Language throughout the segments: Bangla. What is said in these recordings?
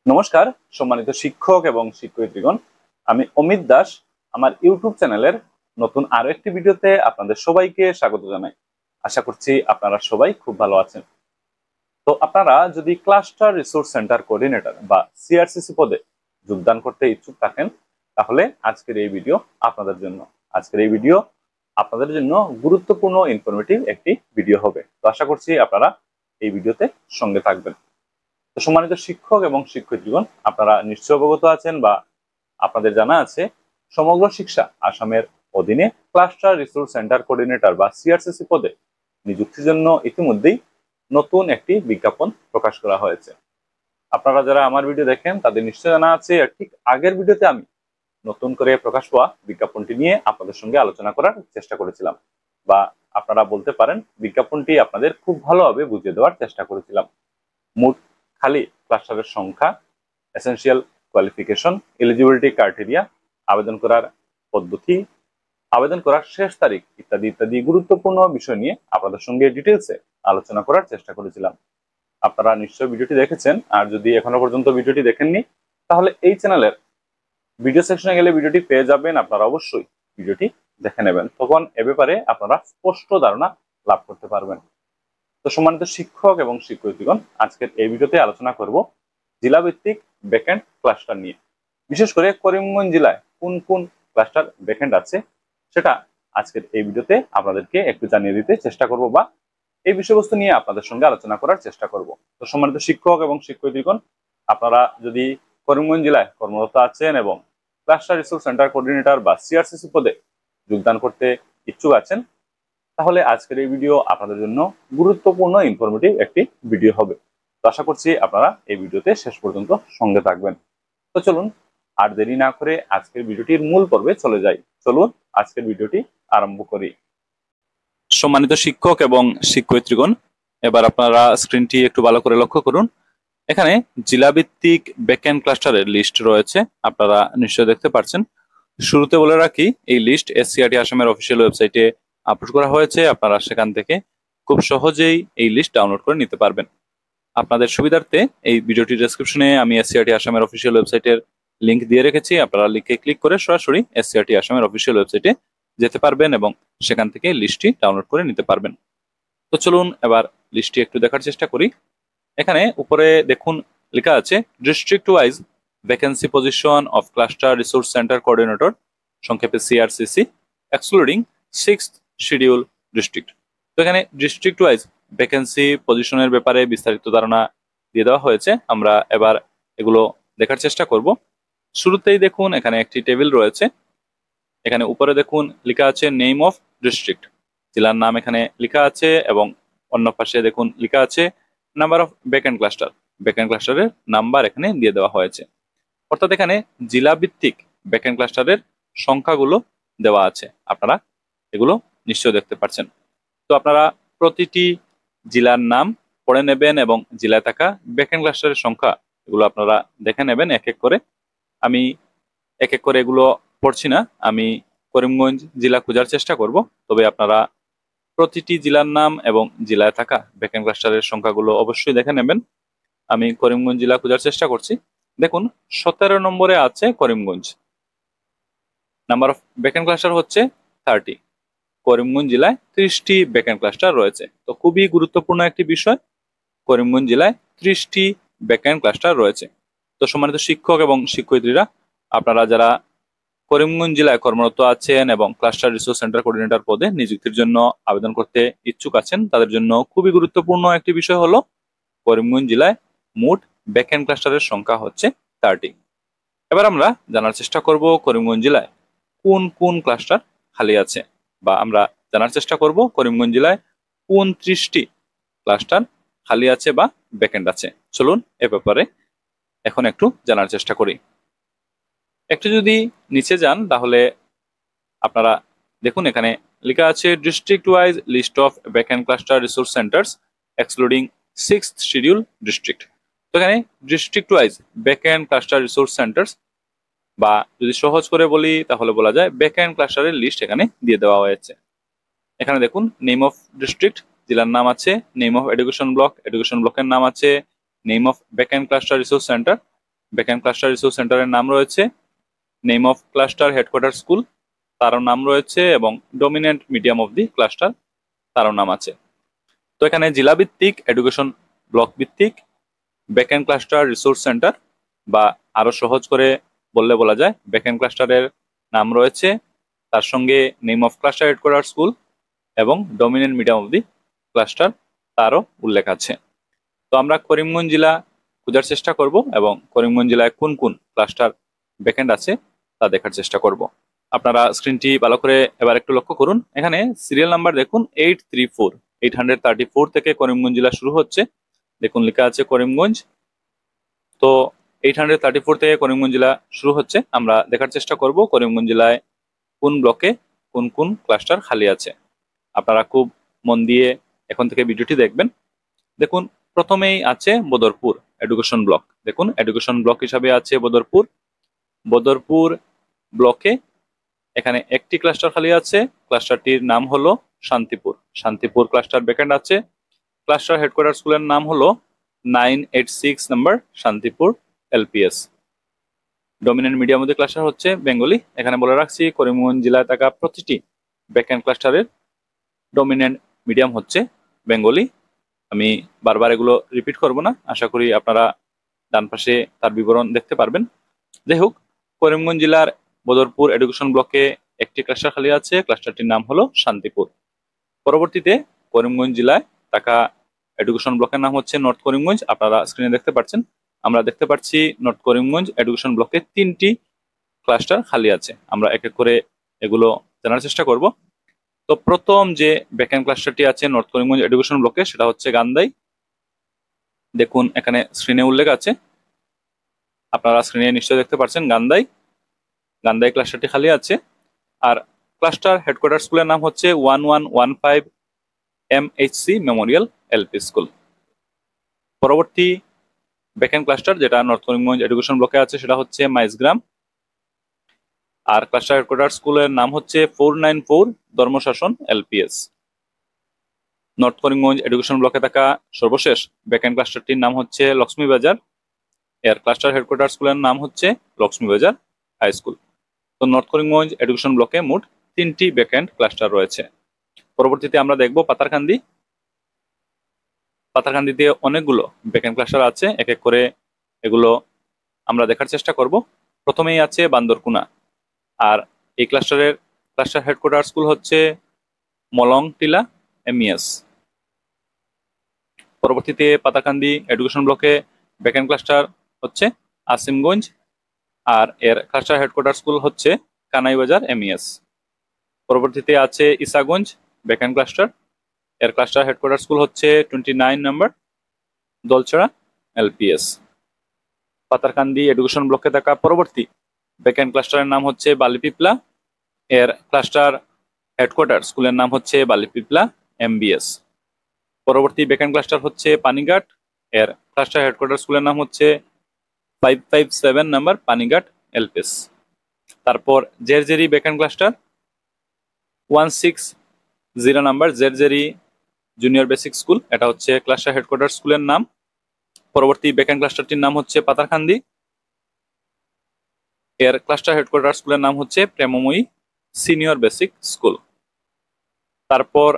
নমস্কার সম্মানিত শিক্ষক এবং শিক্ষয়িত্রীগণ। আমি অমিত দাস। আমার ইউটিউব চ্যানেলের নতুন আরো একটি ভিডিওতে আপনাদের সবাইকে স্বাগত জানাই। আশা করছি আপনারা সবাই খুব ভালো আছেন। তো আপনারা যদি ক্লাস্টার রিসোর্স সেন্টার কোঅর্ডিনেটর বা সিআরসিসি পদে যোগদান করতে ইচ্ছুক থাকেন, তাহলে আজকের এই ভিডিও আপনাদের জন্য। আজকের এই ভিডিও আপনাদের জন্য গুরুত্বপূর্ণ ইনফরমেটিভ একটি ভিডিও হবে। তো আশা করছি আপনারা এই ভিডিওতে সঙ্গে থাকবেন। তো সম্মানিত শিক্ষক এবং শিক্ষয়িত্রীগণ, আপনারা নিশ্চয় অবগত আছেন বা আপনাদের জানা আছে, সমগ্র শিক্ষা আসামের অধীনে ক্লাস্টার রিসোর্স সেন্টার কোঅর্ডিনেটর বা সিআরসিসি পদে নিযুক্তির জন্য ইতিমধ্যেই নতুন একটি বিজ্ঞাপন প্রকাশ করা হয়েছে। আপনারা যারা আমার ভিডিও দেখেন তাদের নিশ্চয় জানা আছে, ঠিক আগের ভিডিওতে আমি নতুন করে প্রকাশ পাওয়া বিজ্ঞাপনটি নিয়ে আপনাদের সঙ্গে আলোচনা করার চেষ্টা করেছিলাম, বা আপনারা বলতে পারেন বিজ্ঞাপনটি আপনাদের খুব ভালোভাবে বুঝিয়ে দেওয়ার চেষ্টা করেছিলাম। মোট খালি ক্লাস্টারের সংখ্যা, এসেনশিয়াল কোয়ালিফিকেশন, এলিজিবিলিটি ক্রাইটেরিয়া, আবেদন করার পদ্ধতি, আবেদন করার শেষ তারিখ ইত্যাদি ইত্যাদি গুরুত্বপূর্ণ বিষয় নিয়ে আপনাদের সঙ্গে ডিটেলসে আলোচনা করার চেষ্টা করেছিলাম। আপনারা নিশ্চয়ই ভিডিওটি দেখেছেন, আর যদি এখনো পর্যন্ত ভিডিওটি দেখেননি তাহলে এই চ্যানেলের ভিডিও সেকশনে গেলে ভিডিওটি পেয়ে যাবেন। আপনারা অবশ্যই ভিডিওটি দেখে নেবেন, তখন এ ব্যাপারে আপনারা স্পষ্ট ধারণা লাভ করতে পারবেন। তো সম্মানিত শিক্ষক এবং শিক্ষয়িত্রীগণ, আজকের এই ভিডিওতে আলোচনা করব জেলা ভিত্তিক ভ্যাকেন্ট ক্লাস্টার নিয়ে। বিশেষ করে করিমগঞ্জ জেলায় কোন কোন ক্লাস্টার ভ্যাকেন্ট আছে সেটা আজকের এই ভিডিওতে আপনাদেরকে একটু জানিয়ে দিতে চেষ্টা করব, বা এই বিষয়বস্তু নিয়ে আপনাদের সঙ্গে আলোচনা করার চেষ্টা করব। তো সম্মানিত শিক্ষক এবং শিক্ষয়িত্রীগণ, আপনারা যদি করিমগঞ্জ জেলায় কর্মরত আছেন এবং ক্লাস্টার রিসোর্স সেন্টার কোঅর্ডিনেটর বা সিআরসিসি পদে যোগদান করতে ইচ্ছুক আছেন, তাহলে আজকের এই ভিডিও আপনাদের জন্য গুরুত্বপূর্ণ ইনফরমেটিভ একটি ভিডিও হবে। তো আশা করছি আপনারা এই ভিডিওতে শেষ পর্যন্ত সঙ্গে থাকবেন। তো চলুন আর দেরি না করে আজকের ভিডিওটির মূল পর্বে চলে যাই। চলুন আজকের ভিডিওটি আরম্ভ করি। সম্মানিত শিক্ষক এবং শিক্ষয়িত্রীগণ, এবার আপনারা স্ক্রিনটি একটু ভালো করে লক্ষ্য করুন। এখানে জেলাভিত্তিক ভ্যাকেন্ট ক্লাস্টারের লিস্ট রয়েছে, আপনারা নিশ্চয়ই দেখতে পাচ্ছেন। শুরুতে বলে রাখি, এই লিস্ট এসসিআরটি আসামের অফিসিয়াল ওয়েবসাইটে আপলোড করা হয়েছে। আপনারা সেখান থেকে খুব সহজেই এই লিস্ট ডাউনলোড করে নিতে পারবেন। আপনাদের সুবিধার্থে এই ভিডিওটি ডেসক্রিপশনে আমি এসসিআরটি আসামের অফিসিয়াল ওয়েবসাইটের লিংক দিয়ে রেখেছি। আপনারা লিংকে ক্লিক করে সরাসরি এসসিআরটি আসামের অফিসিয়াল ওয়েবসাইটে যেতে পারবেন এবং সেখান থেকে লিস্টটি ডাউনলোড করে নিতে পারবেন। তো চলুন এবার লিস্টটি একটু দেখার চেষ্টা করি। এখানে উপরে দেখুন লেখা আছে district wise vacancy position of cluster resource centre coordinator, সংক্ষেপে CRCC, excluding 6th schedule district. তো এখানে ডিস্ট্রিক্ট ওয়াইজ ভ্যাকেন্সি পজিশনের ব্যাপারে বিস্তারিত ধারণা দিয়ে দেওয়া হয়েছে। আমরা এবার এগুলো দেখার চেষ্টা করব। শুরুতেই দেখুন এখানে একটি টেবিল রয়েছে। এখানে উপরে দেখুন লেখা আছে নেম অফ ডিস্ট্রিক্ট, জেলার নাম এখানে লেখা আছে, এবং অন্য পাশে দেখুন লেখা আছে number of vacant cluster. Vacant ক্লাস্টারের নাম্বার এখানে দিয়ে দেওয়া হয়েছে, অর্থাৎ এখানে জেলা ভিত্তিক ভ্যাকেন্ট ক্লাস্টারের সংখ্যাগুলো দেওয়া আছে। আপনারা এগুলো নিশ্চয় দেখতে পাচ্ছেন। তো আপনারা প্রতিটি জেলার নাম পড়ে নেবেন এবং জেলায় থাকা ভ্যাকেন্ট ক্লাস্টারের সংখ্যা এগুলো আপনারা দেখে নেবেন এক এক করে। আমি এক এক করে এগুলো পড়ছি না, আমি করিমগঞ্জ জেলা খোঁজার চেষ্টা করব। তবে আপনারা প্রতিটি জেলার নাম এবং জেলায় থাকা ভ্যাকেন্ট ক্লাস্টারের সংখ্যাগুলো অবশ্যই দেখে নেবেন। আমি করিমগঞ্জ জেলা খোঁজার চেষ্টা করছি। দেখুন 17 নম্বরে আছে Karimganj, number of vacant cluster হচ্ছে 30। করিমগঞ্জ জেলায় 30টি ভ্যাকেন্ট ক্লাস্টার রয়েছে। তো খুবই গুরুত্বপূর্ণ একটি বিষয়, করিমগঞ্জ জেলায় 30টি ভ্যাকেন্ট ক্লাস্টার রয়েছে। তো সম্মানিত শিক্ষক এবং শিক্ষয়িত্রীরা, আপনারা যারা করিমগঞ্জ জেলায় কর্মরত আছেন এবং ক্লাস্টার রিসোর্স সেন্টার কোঅর্ডিনেটর পদে নিযুক্তির জন্য আবেদন করতে ইচ্ছুক আছেন, তাদের জন্য খুবই গুরুত্বপূর্ণ একটি বিষয় হলো করিমগঞ্জ জেলায় মোট ভ্যাকেন্ট ক্লাস্টারের সংখ্যা হচ্ছে 30। এবার আমরা জানার চেষ্টা করব করিমগঞ্জ জেলায় কোন কোন ক্লাস্টার খালি আছে, বা আমরা জানার চেষ্টা করব করিমগঞ্জ জেলায় কোন 30টি ক্লাস্টার খালি আছে বা ভ্যাকেন্ট আছে। চলুন এ ব্যাপারে এখন একটু জানার চেষ্টা করি। একটু যদি নিচে যান তাহলে আপনারা দেখুন এখানে লেখা আছে district wise list of vacant cluster resource centres excluding 6th schedule district. তো এখানে district wise vacant cluster resource centres, বা যদি সহজ করে বলি তাহলে বলা যায় ভ্যাকেন্ট ক্লাস্টারের লিস্ট এখানে দিয়ে দেওয়া হয়েছে। এখানে দেখুন নেম অফ ডিস্ট্রিক্ট, জেলার নাম আছে, name of education block, education ব্লকের নাম আছে, name of vacant cluster resource centre, backend cluster resource সেন্টারের নাম রয়েছে, name of cluster headquarter school তারও নাম রয়েছে, এবং dominant medium of the cluster তারও নাম আছে। তো এখানে জেলা ভিত্তিক, এডুকেশন ব্লক ভিত্তিক ব্যাকএন্ড ক্লাস্টার রিসোর্স সেন্টার, বা আরো সহজ করে বললে বলা যায় ব্যাকএন্ড ক্লাস্টারের নাম রয়েছে, তার সঙ্গে name of cluster headquarter school এবং dominant medium of the cluster তারও উল্লেখ আছে। তো আমরা করিমগঞ্জ জেলা খোঁজার চেষ্টা করব এবং করিমগঞ্জ জেলায় কোন কোন ক্লাস্টার ব্যাকএন্ড আছে তা দেখার চেষ্টা করব। আপনারা স্ক্রিনটি ভালো করে এবার একটু লক্ষ্য করুন। এখানে সিরিয়াল নাম্বার দেখুন 834 থেকে করিমগঞ্জ জেলা শুরু হচ্ছে। দেখুন লেখা আছে করিমগঞ্জ। তো 834 থেকে করিমগঞ্জ জেলা শুরু হচ্ছে। আমরা দেখার চেষ্টা করব করিমগঞ্জ জেলায় কোন ব্লকে কোন কোন ক্লাস্টার খালি আছে। আপনারা খুব মন দিয়ে এখন থেকে ভিডিওটি দেখবেন। দেখুন প্রথমেই আছে বদরপুর এডুকেশন ব্লক। দেখুন এডুকেশন ব্লক হিসাবে আছে বদরপুর। বদরপুর ব্লকে এখানে একটি ক্লাস্টার খালি আছে, ক্লাস্টারটির নাম হলো শান্তিপুর। শান্তিপুর ক্লাস্টার ব্যাকএন্ড আছে। ক্লাস্টার হেডকোয়ার্টার স্কুলের নাম হলো 986 number Shantipur LPS. Dominant medium মধ্যে ক্লাস্টার হচ্ছে বেঙ্গলি। এখানে বলে রাখছি করিমগঞ্জ জেলায় থাকা প্রতিটি ব্যাকএন্ড ক্লাস্টারের ডমিনেন্ট মিডিয়াম হচ্ছে বেঙ্গলি। আমি বারবার এগুলো রিপিট করব না, আশা করি আপনারা ডান পাশে তার বিবরণ দেখতে পারবেন। যাই হোক, করিমগঞ্জ জেলার বদরপুর এডুকেশন ব্লকে একটি ক্লাস্টার খালি আছে, ক্লাস্টারটির নাম হলো শান্তিপুর। পরবর্তীতে করিমগঞ্জ জেলায় থাকা এডুকেশন ব্লকের নাম হচ্ছে নর্থ করিমগঞ্জ। আপনারা স্ক্রিনে দেখতে পাচ্ছেন, আমরা দেখতে পাচ্ছি নর্থ করিমগঞ্জ এডুকেশন ব্লকে 3টি ক্লাস্টার খালি আছে। আমরা এক এক করে এগুলো জানার চেষ্টা করব। তো প্রথম যে ব্যাকএন্ড ক্লাস্টারটি আছে নর্থ করিমগঞ্জ এডুকেশন ব্লকে সেটা হচ্ছে গান্ধাই। দেখুন এখানে স্ক্রিনে উল্লেখ আছে, আপনারা স্ক্রিনে নিশ্চয়ই দেখতে পাচ্ছেন গান্ধাই। গান্ধাই ক্লাস্টারটি খালি আছে। আর ক্লাস্টার হেডকোয়ার্টার স্কুলের নাম হচ্ছে 1115 MHC মেমোরিয়াল এলপি স্কুল। পরবর্তী ব্যাকএন্ড ক্লাস্টার যেটা নর্থ করিমগঞ্জ এডুকেশন ব্লকে আছে সেটা হচ্ছে মাইজগ্রাম। আর ক্লাস্টার হেডকোয়ার্টার স্কুলের নাম হচ্ছে 494 ধর্মশাসন এলপিএস। নর্থ করিমগঞ্জ এডুকেশন ব্লকে থাকা সর্বশেষ ব্যাকএন্ড ক্লাস্টারটির নাম হচ্ছে লক্ষ্মীবাজার। এর ক্লাস্টার হেডকোয়ার্টার স্কুলের নাম হচ্ছে লক্ষ্মীবাজার হাই স্কুল। তো নর্থ করিমগঞ্জ এডুকেশন ব্লকে মোট 3টি ব্যাকএন্ড ক্লাস্টার রয়েছে। পরবর্তীতে আমরা দেখব পাতারকান্দি। পাতারকান্দিতে অনেকগুলো ব্যাকএন্ড ক্লাস্টার আছে, এক এক করে এগুলো আমরা দেখার চেষ্টা করব। প্রথমেই আছে বান্দরকুনা। আর এই ক্লাস্টারের ক্লাস্টার হেডকোয়ার্টার স্কুল হচ্ছে মলং টিলা এমইএস। পরবর্তীতে পাতারকান্দি এডুকেশন ব্লকে ব্যাকএন্ড ক্লাস্টার হচ্ছে আসিমগঞ্জ। আর এর ক্লাস্টার হেডকোয়ার্টার স্কুল হচ্ছে কানাইবাজার এমইএস। পরবর্তীতে আছে ইসাগঞ্জ ব্যাকএন্ড ক্লাস্টার। এর ক্লাস্টার হেডকোয়ার্টার স্কুল হচ্ছে 29 নম্বর দলছড়া এলপিএস। পাতারকান্দি এডুকেশন ব্লকে থাকা পরবর্তী ব্যাকএন্ড ক্লাস্টারের নাম হচ্ছে বালিপিপলা। এর ক্লাস্টার হেডকোয়ার্টার স্কুলের নাম হচ্ছে বালিপিপলা এমবিএস। পরবর্তী ব্যাকএন্ড ক্লাস্টার হচ্ছে পানিঘাট। এর ক্লাস্টার হেডকোয়ার্টার স্কুলের নাম হচ্ছে 557 নাম্বার পানিঘাট এলপিএস। তারপর Jerjeri backend cluster 160 number Jerjeri junior basic school, এটা হচ্ছে ক্লাস্টার হেডকোয়ার্টার স্কুলের নাম। পরবর্তী ব্যাকএন্ড ক্লাস্টারটির নাম হচ্ছে পাতারকান্দি। এর ক্লাস্টার হেডকোয়ার্টার স্কুলের নাম হচ্ছে প্রেমময়ী সিনিয়র বেসিক স্কুল। তারপর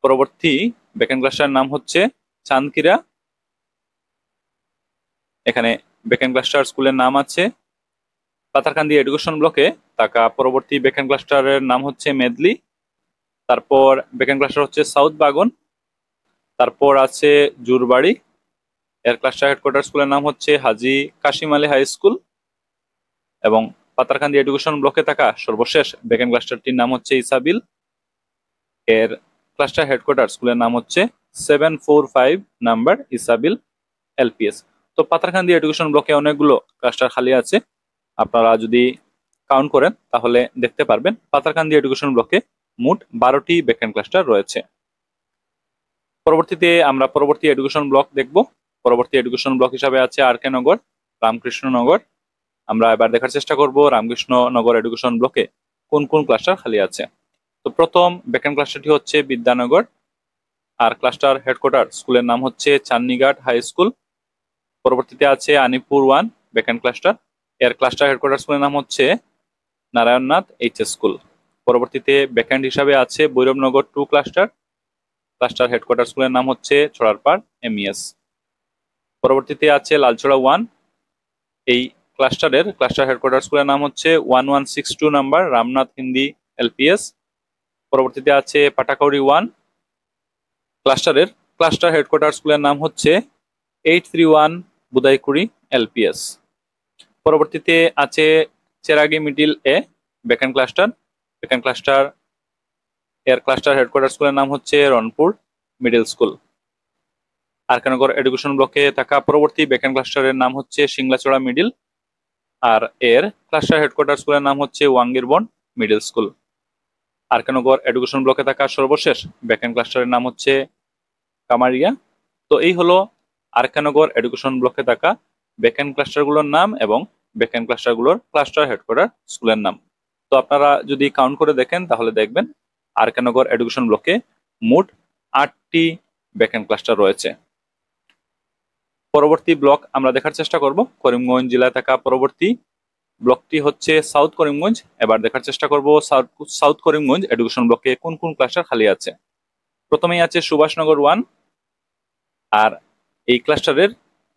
পরবর্তী ব্যাকএন্ড ক্লাস্টারের নাম হচ্ছে চাঁদকিরা। এখানে ব্যাকএন্ড ক্লাস্টার স্কুলের নাম আছে। পাতারকান্দি এডুকেশন ব্লকে থাকা পরবর্তী ব্যাকএন্ড ক্লাস্টারের নাম হচ্ছে মেদলি। তারপর ব্যাকএন্ড ক্লাস্টার হচ্ছে সাউথ বাগন। তারপর আছে জুরবাড়ি। এর ক্লাস্টার হেডকোয়ার্টার স্কুলের নাম হচ্ছে হাজি কাশিম আলী হাই স্কুল। এবং পাতারকান্দি এডুকেশন ব্লকে থাকা সর্বশেষ ব্যাকএন্ড ক্লাস্টারটির নাম হচ্ছে ইসাবিল। এর ক্লাস্টার হেডকোয়ার্টার স্কুলের নাম হচ্ছে 745 নাম্বার ইসাবিল এলপিএস। তো পাতারকান্দি এডুকেশন ব্লকে অনেকগুলো ক্লাস্টার খালি আছে। আপনারা যদি কাউন্ট করেন তাহলে দেখতে পারবেন পাতারকান্দি এডুকেশন ব্লকে মোট 12টি ব্যাকএন্ড ক্লাস্টার রয়েছে। পরবর্তীতে আমরা পরবর্তী এডুকেশন ব্লক দেখব। পরবর্তী এডুকেশন ব্লক হিসাবে আছে আরকে নগর, রামকৃষ্ণনগর। আমরা এবার দেখার চেষ্টা করব রামকৃষ্ণনগর এডুকেশন ব্লকে কোন কোন ক্লাস্টার খালি আছে। তো প্রথম ব্যাকএন্ড ক্লাস্টারটি হচ্ছে বিদ্যানগর। আর ক্লাস্টার হেডকোয়ার্টার স্কুলের নাম হচ্ছে চান্নিঘাট হাই স্কুল। পরবর্তীতে আছে আনিপুর 1 ব্যাকএন্ড ক্লাস্টার। এর ক্লাস্টার হেডকোয়ার্টার স্কুলের নাম হচ্ছে নারায়ণনাথ এইচএস স্কুল। পরবর্তীতে ব্যাকএন্ড হিসাবে আছে ভৈরবনগর 2 ক্লাস্টার। ক্লাস্টার হেডকোয়ার্টার স্কুলের নাম হচ্ছে ছড়ারপাড় এমইএস। পরবর্তীতে আছে লালছড়া 1। এই ক্লাস্টারের ক্লাস্টার হেডকোয়ার্টার স্কুলের নাম হচ্ছে 1162 নাম্বার রামনাথ হিন্দি এলপিএস। পরবর্তীতে আছে পাটাকাউরি 1 ক্লাস্টারের ক্লাস্টার হেডকোয়ার্টার স্কুলের নাম হচ্ছে 831 বুদাইকুড়ি এলপিএস। পরবর্তীতে আছে চেরাগি মিডিল এ ব্যাকএন্ড ক্লাস্টার। ব্যাকএন্ড ক্লাস্টার এর ক্লাস্টার হেডকোয়ার্টার স্কুলের নাম হচ্ছে রনপুর মিডল স্কুল। আরকানগর এডুকেশন ব্লকে থাকা পরবর্তী ব্যাকএন্ড ক্লাস্টারের নাম হচ্ছে সিংলাচড়া মিডিল, আর এর ক্লাস্টার হেডকোয়ার্টার স্কুলের নাম হচ্ছে ওয়াঙ্গিরবন মিডল স্কুল। আরকানগর এডুকেশন ব্লকে থাকা সর্বশেষ ব্যাকএন্ড ক্লাস্টারের নাম হচ্ছে কামারিয়া। তো এই হলো আরকানগর এডুকেশন ব্লকে থাকা ব্যাকএন্ড ক্লাস্টারগুলোর নাম এবং ব্যাকএন্ড ক্লাস্টারগুলোর ক্লাস্টার হেডকোয়ার্টার স্কুলের নাম। তো আপনারা যদি কাউন্ট করে দেখেন তাহলে দেখবেন আরকানগর এডুকেশন ব্লকে মোট 8টি ব্যাকএন্ড ক্লাস্টার রয়েছে। পরবর্তী ব্লক আমরা দেখার চেষ্টা করব করিমগঞ্জ জেলায় থাকা পরবর্তী ব্লকটি হচ্ছে সাউথ করিমগঞ্জ। এবার দেখার চেষ্টা করব সাউথ করিমগঞ্জ এডুকেশন ব্লকে কোন কোন ক্লাস্টার খালি আছে। প্রথমেই আছে সুভাষনগর 1, আর এই ক্লাস্টারের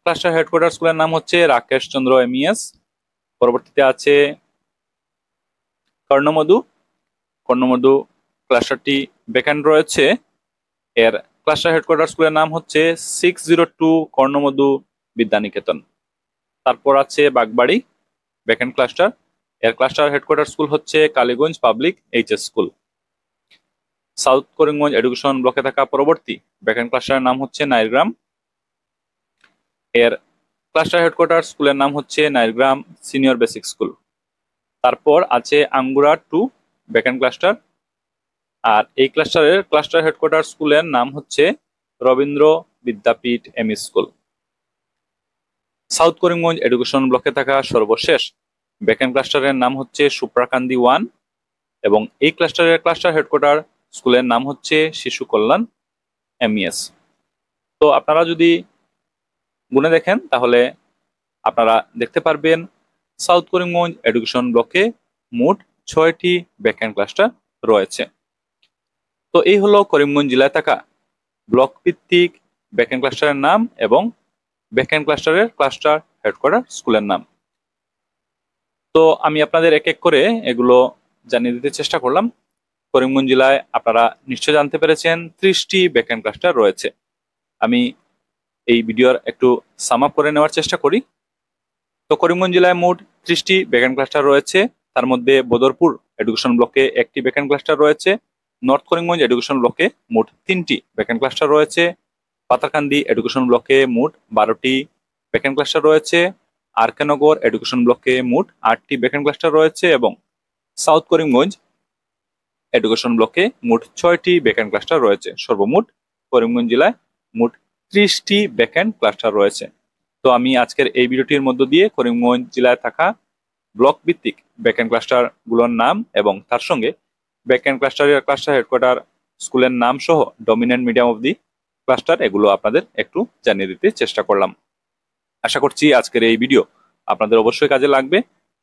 ক্লাস্টার হেডকোয়ার্টার স্কুলের নাম হচ্ছে রাকেশ চন্দ্র এমইএস। পরবর্তীতে আছে কর্ণমধু। কর্ণমধু ক্লাস্টারটি ভ্যাকান্ট রয়েছে। এর ক্লাস্টার হেডকোয়ার্টার স্কুলের নাম হচ্ছে 602 কর্ণমধু বিদ্যানিকেতন। তারপর আছে বাগবাড়ি ভ্যাকান্ট ক্লাস্টার। এর ক্লাস্টার হেডকোয়ার্টার স্কুল হচ্ছে Kaliganj public HS school. South Karimganj education ব্লকে থাকা পরবর্তী ভ্যাকান্ট ক্লাস্টারের নাম হচ্ছে নাইরগ্রাম। এর ক্লাস্টার হেডকোয়ার্টার স্কুলের নাম হচ্ছে নাইরগ্রাম সিনিয়র বেসিক স্কুল। তারপর আছে আঙ্গুরা 2 ভ্যাকান্ট ক্লাস্টার, আর এই ক্লাস্টারের ক্লাস্টার হেডকোয়ার্টার স্কুলের নাম হচ্ছে Rabindra Vidyapith ME school. South Karimganj education ব্লকে থাকা সর্বশেষ ভ্যাকান্ট ক্লাস্টারের নাম হচ্ছে সুপ্রাকান্দি 1 এবং এই ক্লাস্টারের ক্লাস্টার হেডকোয়ার্টার স্কুলের নাম হচ্ছে শিশু কল্যাণ এমইএস। তো আপনারা যদি গুনে দেখেন তাহলে আপনারা দেখতে পারবেন সাউথ করিমগঞ্জ এডুকেশন ব্লকে মোট 6টি ভ্যাকান্ট ক্লাস্টার রয়েছে। তো এই হলো করিমগঞ্জ জেলায় থাকা ব্লক ভিত্তিক ভ্যাকান্ট ক্লাস্টারের নাম এবং ভ্যাকান্ট ক্লাস্টারের ক্লাস্টার হেডকোয়ার্টার স্কুলের নাম। তো আমি আপনাদের এক এক করে এগুলো জানিয়ে দিতে চেষ্টা করলাম। করিমগঞ্জ জেলায় আপনারা নিশ্চয় জানতে পেরেছেন 30টি ভ্যাকান্ট ক্লাস্টার রয়েছে। আমি এই ভিডিওর একটু সাম আপ করে নেওয়ার চেষ্টা করি। তো করিমগঞ্জ জেলায় মোট 30টি ভ্যাকান্ট ক্লাস্টার রয়েছে। তার মধ্যে বদরপুর এডুকেশন ব্লকে একটি ভ্যাকান্ট ক্লাস্টার রয়েছে। নর্থ করিমগঞ্জ এডুকেশন ব্লকে মোট 3টি ভ্যাকান্ট ক্লাস্টার রয়েছে। পাতাকান্দি এডুকেশন ব্লকে মোট 12টি ভ্যাকান্ট ক্লাস্টার রয়েছে। আরকানগর এডুকেশন ব্লকে মোট 8টি ভ্যাকান্ট ক্লাস্টার রয়েছে এবং সাউথ করিমগঞ্জ এডুকেশন ব্লকে মোট 6টি ভ্যাকান্ট ক্লাস্টার রয়েছে। সর্বমোট করিমগঞ্জ জেলায় মোট 30টি ভ্যাকান্ট ক্লাস্টার রয়েছে। তো আমি আজকের এই ভিডিওটির মধ্য দিয়ে করিমগঞ্জ জেলায় থাকা ব্লক ভিত্তিক ভ্যাকান্ট ক্লাস্টার গুলোর নাম এবং তার সঙ্গে ভ্যাকান্ট ক্লাস্টারের ক্লাস্টার হেডকোয়ার্টার স্কুলের নাম সহ dominant medium of the cluster এগুলো আপনাদের একটু জানিয়ে দিতে চেষ্টা করলাম। আশা করছি আজকের এই ভিডিও আপনাদের অবশ্যই কাজে লাগবে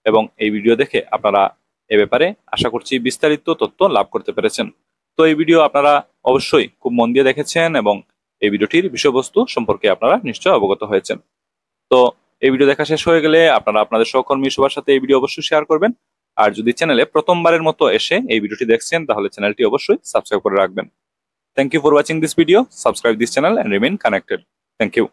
এবং এই ভিডিও দেখে আপনারা এ ব্যাপারে আশা করছি বিস্তারিত তথ্য লাভ করতে পেরেছেন। তো এই ভিডিও আপনারা অবশ্যই খুব মন দিয়ে দেখেছেন এবং এই ভিডিওটির বিষয়বস্তু সম্পর্কে আপনারা নিশ্চয় অবগত হয়েছেন। তো এই ভিডিও দেখা শেষ হয়ে গেলে আপনারা আপনাদের সহকর্মী সবার সাথে এই ভিডিও অবশ্যই শেয়ার করবেন। আর যদি চ্যানেলে প্রথমবারের মতো এসে এই ভিডিওটি দেখছেন তাহলে চ্যানেলটি অবশ্যই সাবস্ক্রাইব করে রাখবেন। Thank you for watching this video. Subscribe this channel and remain connected. Thank you.